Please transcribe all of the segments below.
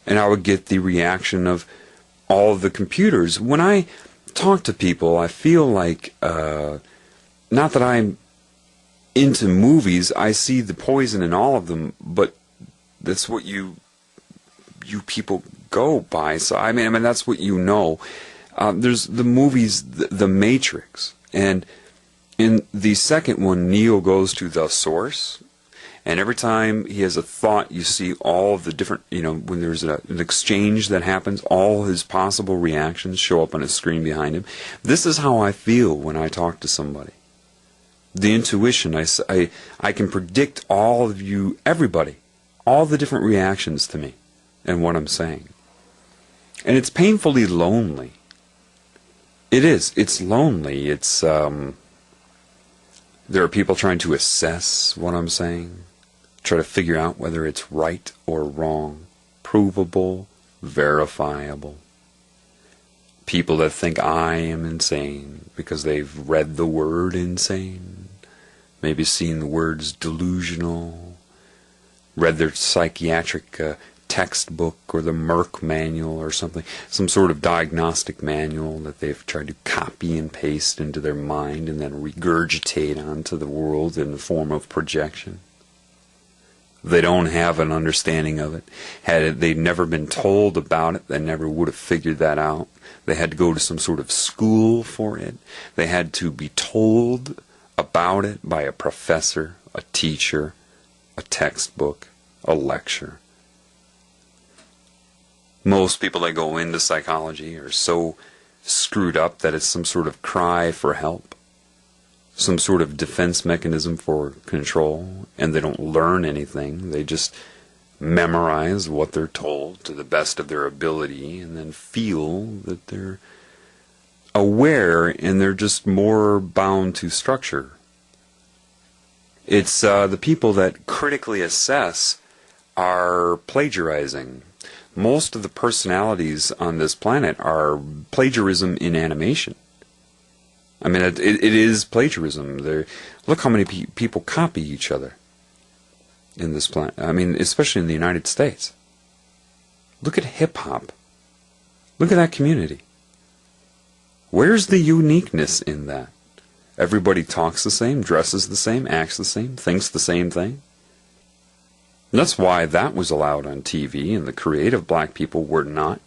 and I would get the reaction of all of the computers. When I talk to people, I feel like, not that I'm into movies, I see the poison in all of them, but that's what you people go by. So I mean that's what you know. There's the movies, the Matrix, and in the second one, Neo goes to the source, and every time he has a thought, you see all of the different, when there's an exchange that happens, all his possible reactions show up on a screen behind him. This is how I feel when I talk to somebody. The intuition, I can predict all of you, everybody, all the different reactions to me and what I'm saying. And it's painfully lonely. It is. It's lonely. It's, there are people trying to assess what I'm saying, try to figure out whether it's right or wrong, provable, verifiable. People that think I am insane because they've read the word insane, maybe seen the words delusional, read their psychiatric textbook or the Merck manual or something, some sort of diagnostic manual that they've tried to copy and paste into their mind and then regurgitate onto the world in the form of projection. They don't have an understanding of it. Had they never been told about it, they never would have figured that out. They had to go to some sort of school for it. They had to be told about it by a professor, a teacher, a textbook, a lecture. Most people that go into psychology are so screwed up that it's some sort of cry for help, some sort of defense mechanism for control, and they don't learn anything. They just memorize what they're told to the best of their ability and then feel that they're aware and they're just more bound to structure. It's the people that critically assess are plagiarizing. Most of the personalities on this planet are plagiarism in animation. I mean, it is plagiarism. Look how many people copy each other in this planet. I mean, especially in the United States. Look at hip-hop. Look at that community. Where's the uniqueness in that? Everybody talks the same, dresses the same, acts the same, thinks the same thing. And that's why that was allowed on TV and the creative black people were not.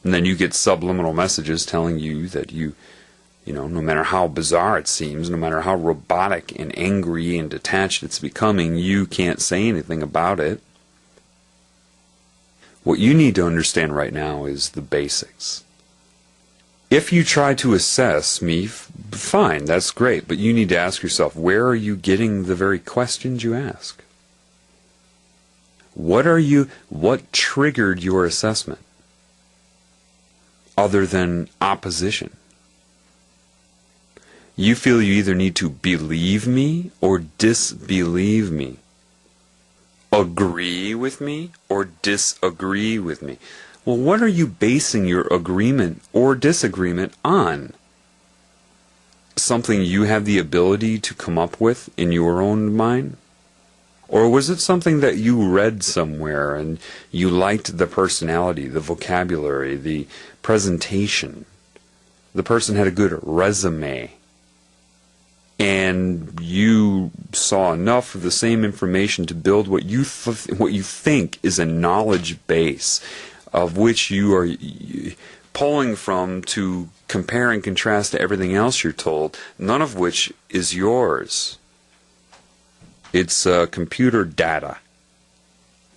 And then you get subliminal messages telling you that you know, no matter how bizarre it seems, no matter how robotic and angry and detached it's becoming, you can't say anything about it. What you need to understand right now is the basics. If you try to assess me, fine, that's great, but you need to ask yourself, where are you getting the very questions you ask? What triggered your assessment? Other than opposition. You feel you either need to believe me or disbelieve me. Agree with me or disagree with me. Well, what are you basing your agreement or disagreement on? Something you have the ability to come up with in your own mind? Or was it something that you read somewhere and you liked the personality, the vocabulary, the presentation? The person had a good resume. And you saw enough of the same information to build what you think is a knowledge base of which you are pulling from to compare and contrast to everything else you're told, none of which is yours. It's computer data.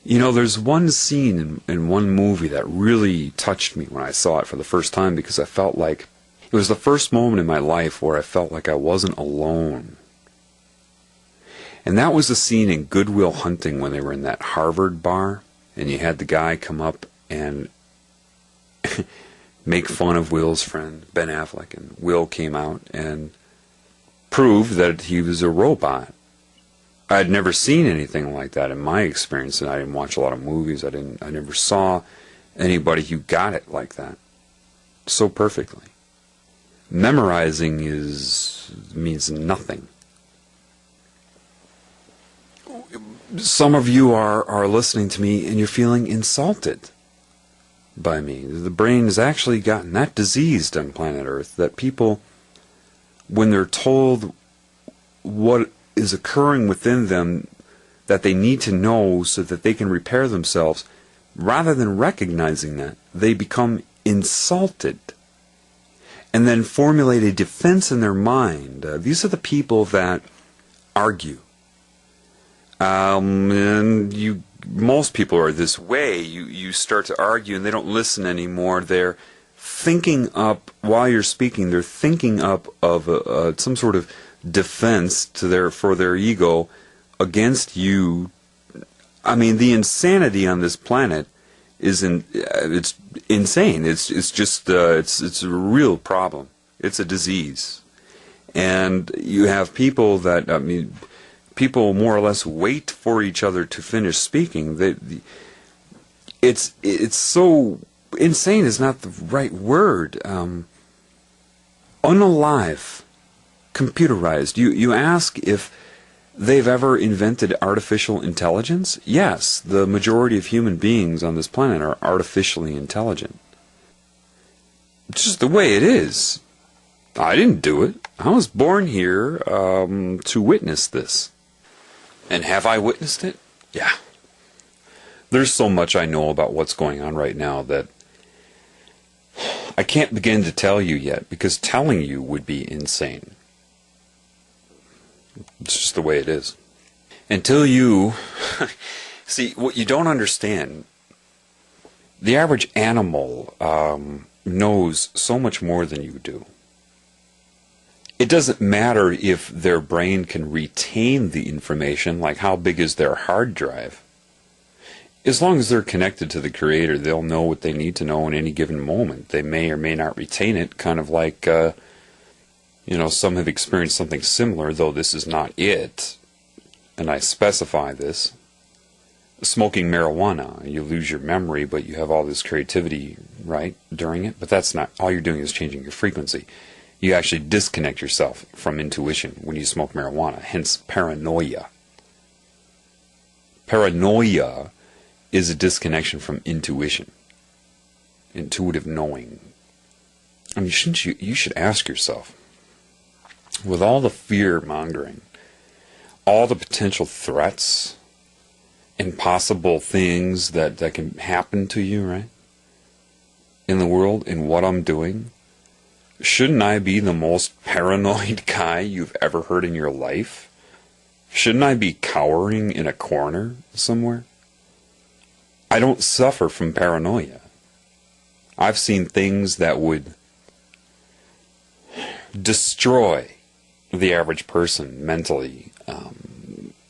You know, there's one scene in one movie that really touched me when I saw it for the first time because I felt like it was the first moment in my life where I felt like I wasn't alone. And that was the scene in Good Will Hunting when they were in that Harvard bar and you had the guy come up and make fun of Will's friend, Ben Affleck, and Will came out and proved that he was a robot. I had never seen anything like that in my experience, and I didn't watch a lot of movies. I never saw anybody who got it like that so perfectly. Memorizing means nothing. Some of you are listening to me and you're feeling insulted by me. The brain has actually gotten that diseased on planet Earth that people, when they're told what is occurring within them that they need to know so that they can repair themselves, rather than recognizing that, they become insulted and then formulate a defense in their mind. These are the people that argue. And most people are this way. You start to argue and they don't listen anymore. They're thinking up, while you're speaking, they're thinking up of some sort of defense for their ego against you. I mean, the insanity on this planet it's insane. It's just it's a real problem. It's a disease, and you have people that, I mean, people more or less wait for each other to finish speaking. It's so insane is not the right word. Unalive, computerized. You ask if they've ever invented artificial intelligence? Yes, the majority of human beings on this planet are artificially intelligent. It's just the way it is. I didn't do it. I was born here to witness this. And have I witnessed it? Yeah. There's so much I know about what's going on right now that I can't begin to tell you yet, because telling you would be insane. It's just the way it is. Until you see, what you don't understand, the average animal knows so much more than you do. It doesn't matter if their brain can retain the information, like how big is their hard drive. As long as they're connected to the Creator, they'll know what they need to know in any given moment. They may or may not retain it, kind of like some have experienced something similar, though this is not it, and I specify this. Smoking marijuana, you lose your memory, but you have all this creativity, right, during it. But that's not, all you're doing is changing your frequency. You actually disconnect yourself from intuition when you smoke marijuana, hence paranoia. Paranoia is a disconnection from intuition, intuitive knowing. I mean, you should ask yourself, with all the fear-mongering, all the potential threats and possible things that can happen to you, right, in the world, in what I'm doing, shouldn't I be the most paranoid guy you've ever heard in your life? Shouldn't I be cowering in a corner somewhere? I don't suffer from paranoia. I've seen things that would destroy the average person mentally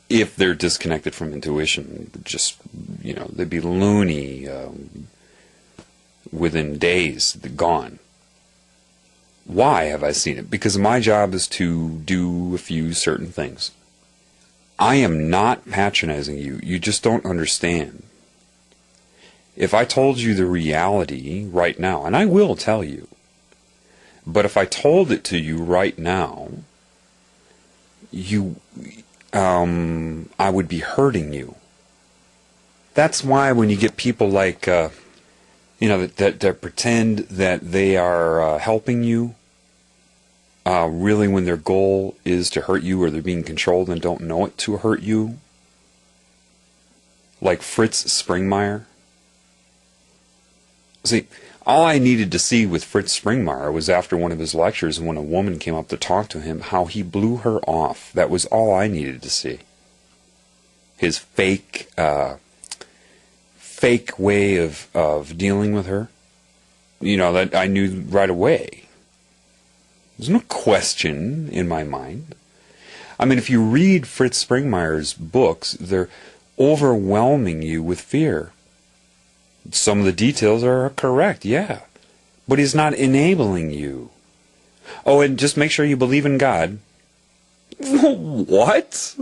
if they're disconnected from intuition. Just, they'd be loony within days, gone. Why have I seen it? Because my job is to do a few certain things. I am not patronizing you. You just don't understand. If I told you the reality right now, and I will tell you, but if I told it to you right now, I would be hurting you. That's why when you get people like, that pretend that they are helping you, really when their goal is to hurt you, or they're being controlled and don't know it to hurt you, like Fritz Springmeier. See, all I needed to see with Fritz Springmeier was after one of his lectures, when a woman came up to talk to him, how he blew her off. That was all I needed to see. His fake way of dealing with her. That I knew right away. There's no question in my mind. I mean, if you read Fritz Springmeier's books, they're overwhelming you with fear. Some of the details are correct, yeah. But he's not enabling you. Oh, and just make sure you believe in God. What?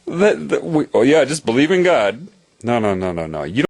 Oh, yeah, just believe in God. No. You don't